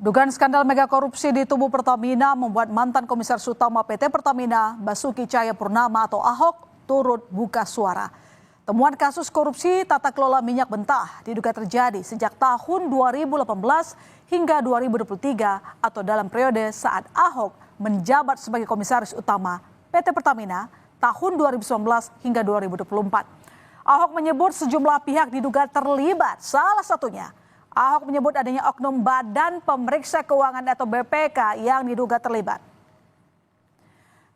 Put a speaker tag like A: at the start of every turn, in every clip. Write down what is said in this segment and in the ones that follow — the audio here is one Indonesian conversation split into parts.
A: Dugaan skandal mega korupsi di tubuh Pertamina membuat mantan Komisaris Utama PT Pertamina, Basuki Cahayapurnama atau Ahok, turut buka suara. Temuan kasus korupsi tata kelola minyak mentah diduga terjadi sejak tahun 2018 hingga 2023 atau dalam periode saat Ahok menjabat sebagai Komisaris Utama PT Pertamina tahun 2019 hingga 2024. Ahok menyebut sejumlah pihak diduga terlibat, salah satunya Ahok menyebut adanya oknum Badan Pemeriksa Keuangan atau BPK yang diduga terlibat.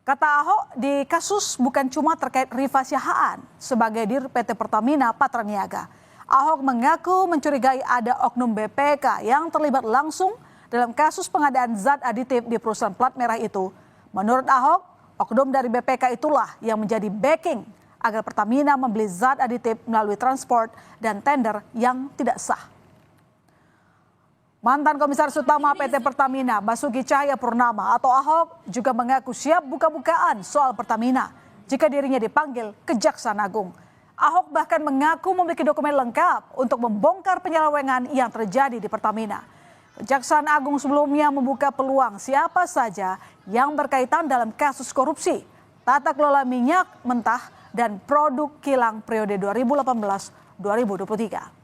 A: Kata Ahok, di kasus bukan cuma terkait Rifa Syahaan sebagai dir PT Pertamina Patraniaga. Ahok mengaku mencurigai ada oknum BPK yang terlibat langsung dalam kasus pengadaan zat aditif di perusahaan plat merah itu. Menurut Ahok, oknum dari BPK itulah yang menjadi backing agar Pertamina membeli zat aditif melalui transport dan tender yang tidak sah. Mantan Komisaris Utama PT Pertamina, Basuki Cahayapurnama atau Ahok juga mengaku siap buka-bukaan soal Pertamina jika dirinya dipanggil Kejaksaan Agung. Ahok bahkan mengaku memiliki dokumen lengkap untuk membongkar penyelewengan yang terjadi di Pertamina. Kejaksaan Agung sebelumnya membuka peluang siapa saja yang berkaitan dalam kasus korupsi, tata kelola minyak mentah, dan produk kilang periode 2018-2023.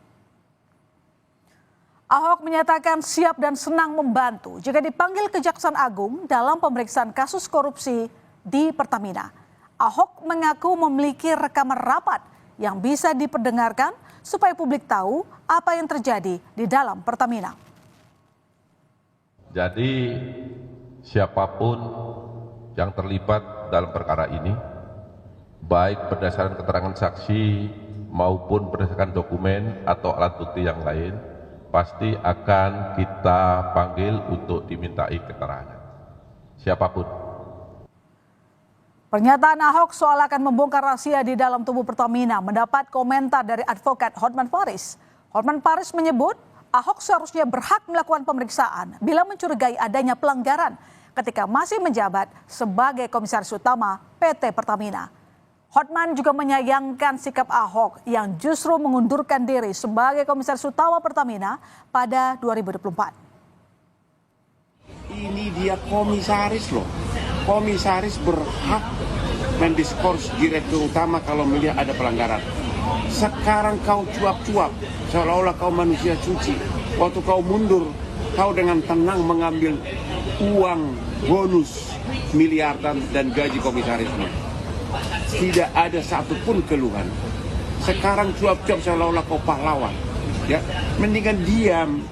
A: Ahok menyatakan siap dan senang membantu jika dipanggil Kejaksaan Agung dalam pemeriksaan kasus korupsi di Pertamina. Ahok mengaku memiliki rekaman rapat yang bisa diperdengarkan supaya publik tahu apa yang terjadi di dalam Pertamina.
B: Jadi siapapun yang terlibat dalam perkara ini, baik berdasarkan keterangan saksi maupun berdasarkan dokumen atau alat bukti yang lain, pasti akan kita panggil untuk dimintai keterangan. Siapapun.
A: Pernyataan Ahok soal akan membongkar rahasia di dalam tubuh Pertamina mendapat komentar dari advokat Hotman Paris. Hotman Paris menyebut Ahok seharusnya berhak melakukan pemeriksaan bila mencurigai adanya pelanggaran ketika masih menjabat sebagai Komisaris Utama PT Pertamina. Hotman juga menyayangkan sikap Ahok yang justru mengundurkan diri sebagai Komisaris Utama Pertamina pada 2024.
C: Ini dia komisaris loh. Komisaris berhak mendiskors direktur utama kalau melihat ada pelanggaran. Sekarang kau cuap-cuap seolah-olah kau manusia suci. Waktu kau mundur, kau dengan tenang mengambil uang bonus miliaran dan gaji komisarisnya. Tidak ada satupun keluhan. Sekarang cuap-cuap seolah-olah kau pahlawan. Ya, mendingan diam.